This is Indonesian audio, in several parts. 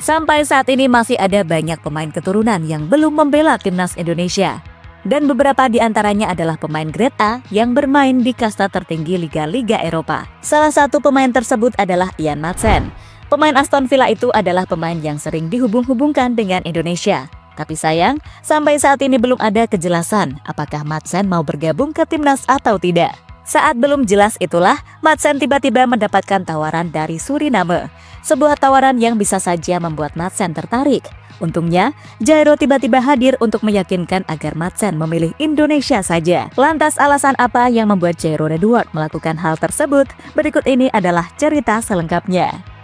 Sampai saat ini masih ada banyak pemain keturunan yang belum membela timnas Indonesia. Dan beberapa di antaranya adalah pemain grade A yang bermain di kasta tertinggi Liga-Liga Eropa. Salah satu pemain tersebut adalah Ian Maatsen. Pemain Aston Villa itu adalah pemain yang sering dihubung-hubungkan dengan Indonesia. Tapi sayang, sampai saat ini belum ada kejelasan apakah Maatsen mau bergabung ke timnas atau tidak. Saat belum jelas itulah, Maatsen tiba-tiba mendapatkan tawaran dari Suriname. Sebuah tawaran yang bisa saja membuat Maatsen tertarik. Untungnya, Jairo tiba-tiba hadir untuk meyakinkan agar Maatsen memilih Indonesia saja. Lantas alasan apa yang membuat Jairo Redouard melakukan hal tersebut? Berikut ini adalah cerita selengkapnya.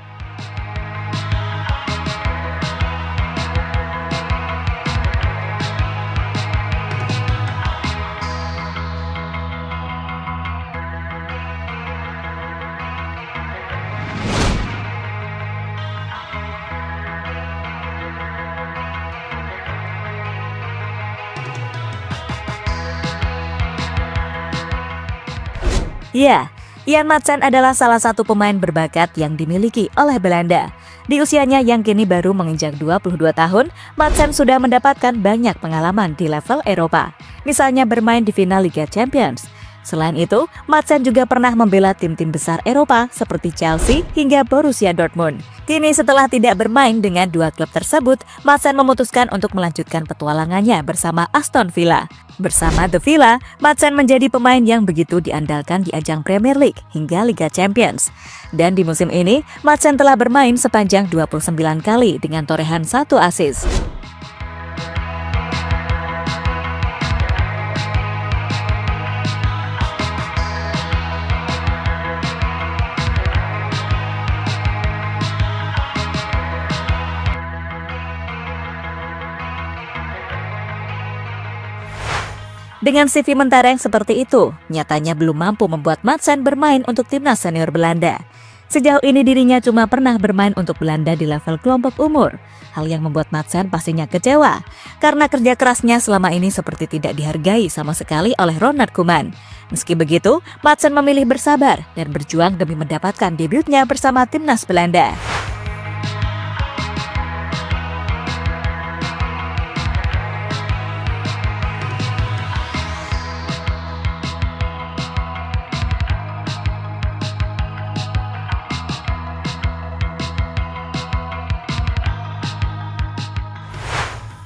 Ya, Ian Maatsen adalah salah satu pemain berbakat yang dimiliki oleh Belanda. Di usianya yang kini baru menginjak 22 tahun, Maatsen sudah mendapatkan banyak pengalaman di level Eropa. Misalnya bermain di final Liga Champions. Selain itu, Maatsen juga pernah membela tim-tim besar Eropa seperti Chelsea hingga Borussia Dortmund. Kini setelah tidak bermain dengan dua klub tersebut, Maatsen memutuskan untuk melanjutkan petualangannya bersama Aston Villa. Bersama The Villa, Maatsen menjadi pemain yang begitu diandalkan di ajang Premier League hingga Liga Champions. Dan di musim ini, Maatsen telah bermain sepanjang 29 kali dengan torehan 1 assist. Dengan CV mentereng seperti itu, nyatanya belum mampu membuat Maatsen bermain untuk timnas senior Belanda. Sejauh ini dirinya cuma pernah bermain untuk Belanda di level kelompok umur. Hal yang membuat Maatsen pastinya kecewa, karena kerja kerasnya selama ini seperti tidak dihargai sama sekali oleh Ronald Koeman. Meski begitu, Maatsen memilih bersabar dan berjuang demi mendapatkan debutnya bersama timnas Belanda.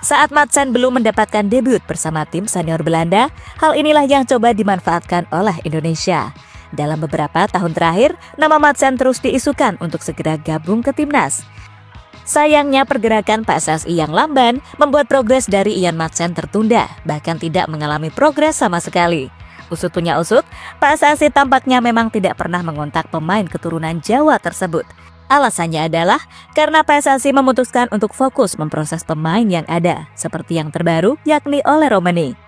Saat Maatsen belum mendapatkan debut bersama tim senior Belanda, hal inilah yang coba dimanfaatkan oleh Indonesia. Dalam beberapa tahun terakhir, nama Maatsen terus diisukan untuk segera gabung ke timnas. Sayangnya pergerakan PSSI yang lamban membuat progres dari Ian Maatsen tertunda, bahkan tidak mengalami progres sama sekali. Usut punya usut, PSSI tampaknya memang tidak pernah mengontak pemain keturunan Jawa tersebut. Alasannya adalah karena PSSI memutuskan untuk fokus memproses pemain yang ada, seperti yang terbaru yakni Ole Romani.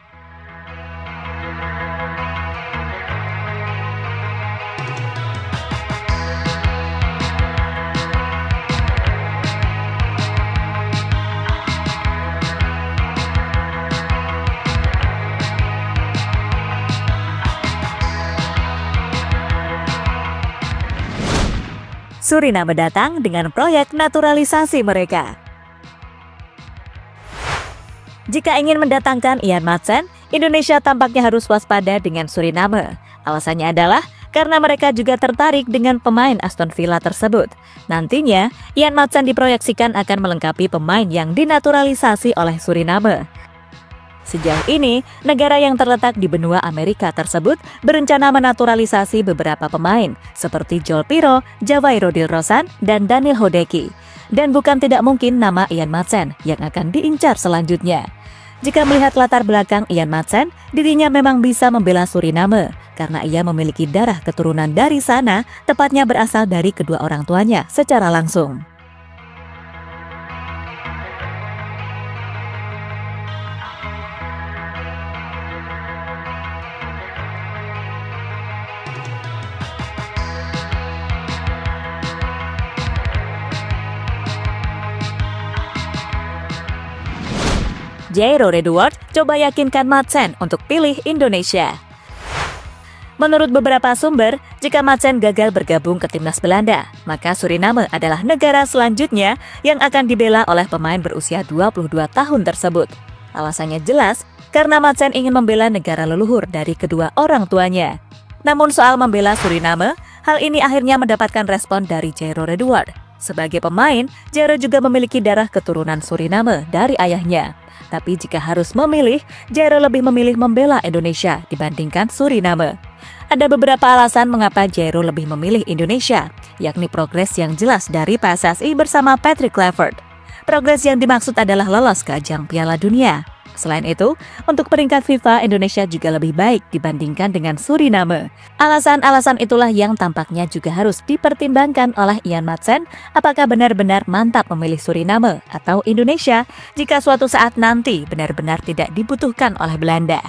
Suriname datang dengan proyek naturalisasi mereka. Jika ingin mendatangkan Ian Maatsen, Indonesia tampaknya harus waspada dengan Suriname. Alasannya adalah karena mereka juga tertarik dengan pemain Aston Villa tersebut. Nantinya, Ian Maatsen diproyeksikan akan melengkapi pemain yang dinaturalisasi oleh Suriname. Sejauh ini, negara yang terletak di benua Amerika tersebut berencana menaturalisasi beberapa pemain seperti Joel Piro, Javairo Dilrosan, dan Daniel Hodeki. Dan bukan tidak mungkin nama Ian Maatsen yang akan diincar selanjutnya. Jika melihat latar belakang Ian Maatsen, dirinya memang bisa membela Suriname karena ia memiliki darah keturunan dari sana, tepatnya berasal dari kedua orang tuanya secara langsung. Jairo Redouard coba yakinkan Maatsen untuk pilih Indonesia. Menurut beberapa sumber, jika Madsen gagal bergabung ke timnas Belanda, maka Suriname adalah negara selanjutnya yang akan dibela oleh pemain berusia 22 tahun tersebut. Alasannya jelas, karena Madsen ingin membela negara leluhur dari kedua orang tuanya. Namun soal membela Suriname, hal ini akhirnya mendapatkan respon dari Jairo Redouard. Sebagai pemain, Jairo juga memiliki darah keturunan Suriname dari ayahnya. Tapi jika harus memilih, Jairo lebih memilih membela Indonesia dibandingkan Suriname. Ada beberapa alasan mengapa Jairo lebih memilih Indonesia, yakni progres yang jelas dari PSSI bersama Patrick Kluivert. Progres yang dimaksud adalah lolos ke ajang Piala Dunia. Selain itu, untuk peringkat FIFA, Indonesia juga lebih baik dibandingkan dengan Suriname. Alasan-alasan itulah yang tampaknya juga harus dipertimbangkan oleh Ian Madsen, apakah benar-benar mantap memilih Suriname atau Indonesia jika suatu saat nanti benar-benar tidak dibutuhkan oleh Belanda.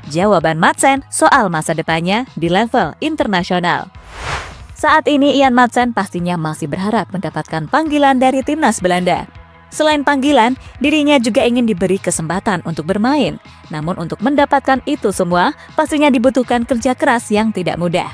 Jawaban Madsen soal masa depannya di level internasional. Saat ini Ian Madsen pastinya masih berharap mendapatkan panggilan dari timnas Belanda. Selain panggilan, dirinya juga ingin diberi kesempatan untuk bermain. Namun untuk mendapatkan itu semua, pastinya dibutuhkan kerja keras yang tidak mudah.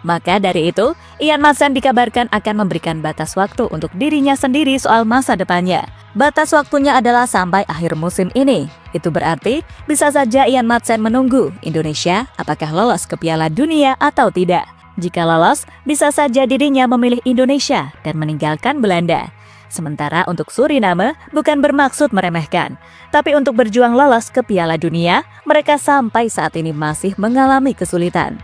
Maka dari itu, Ian Madsen dikabarkan akan memberikan batas waktu untuk dirinya sendiri soal masa depannya. Batas waktunya adalah sampai akhir musim ini. Itu berarti bisa saja Ian Madsen menunggu Indonesia apakah lolos ke Piala Dunia atau tidak. Jika lolos, bisa saja dirinya memilih Indonesia dan meninggalkan Belanda. Sementara untuk Suriname bukan bermaksud meremehkan, tapi untuk berjuang lolos ke Piala Dunia, mereka sampai saat ini masih mengalami kesulitan.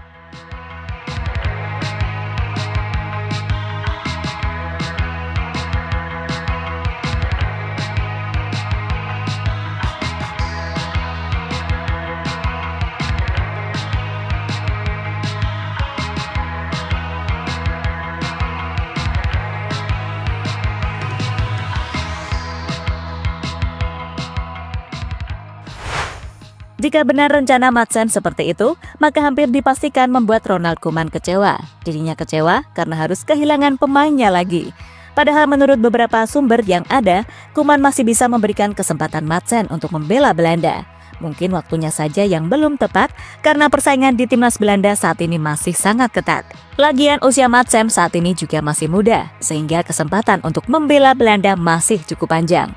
Jika benar rencana Madsen seperti itu, maka hampir dipastikan membuat Ronald Koeman kecewa. Dirinya kecewa karena harus kehilangan pemainnya lagi. Padahal menurut beberapa sumber yang ada, Koeman masih bisa memberikan kesempatan Madsen untuk membela Belanda. Mungkin waktunya saja yang belum tepat karena persaingan di timnas Belanda saat ini masih sangat ketat. Lagian usia Madsen saat ini juga masih muda, sehingga kesempatan untuk membela Belanda masih cukup panjang.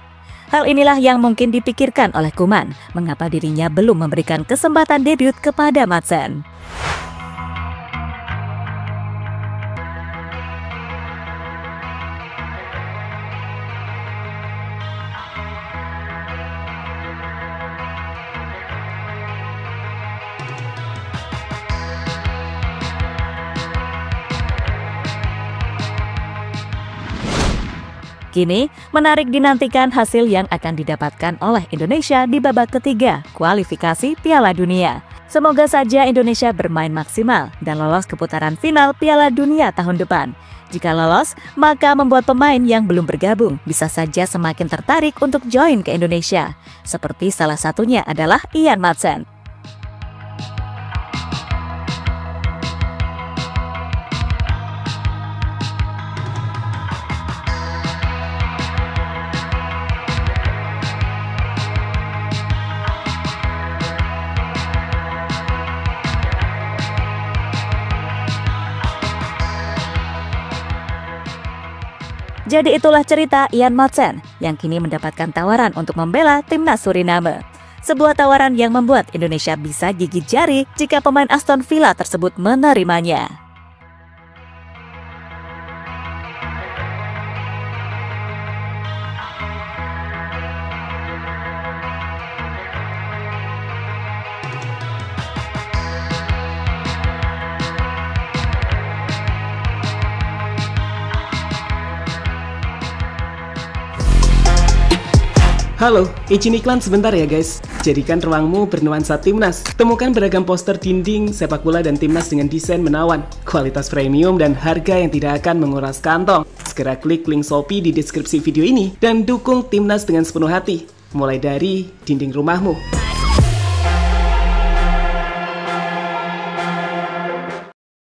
Hal inilah yang mungkin dipikirkan oleh Koeman, mengapa dirinya belum memberikan kesempatan debut kepada Madsen. Kini, menarik dinantikan hasil yang akan didapatkan oleh Indonesia di babak ketiga kualifikasi Piala Dunia. Semoga saja Indonesia bermain maksimal dan lolos ke putaran final Piala Dunia tahun depan. Jika lolos, maka membuat pemain yang belum bergabung bisa saja semakin tertarik untuk join ke Indonesia. Seperti salah satunya adalah Ian Madsen. Jadi itulah cerita Ian Madsen yang kini mendapatkan tawaran untuk membela timnas Suriname. Sebuah tawaran yang membuat Indonesia bisa gigit jari jika pemain Aston Villa tersebut menerimanya. Halo, izin iklan sebentar ya guys. Jadikan ruangmu bernuansa timnas. Temukan beragam poster dinding, sepak bola dan timnas dengan desain menawan, kualitas premium dan harga yang tidak akan menguras kantong. Segera klik link Shopee di deskripsi video ini dan dukung timnas dengan sepenuh hati. Mulai dari dinding rumahmu.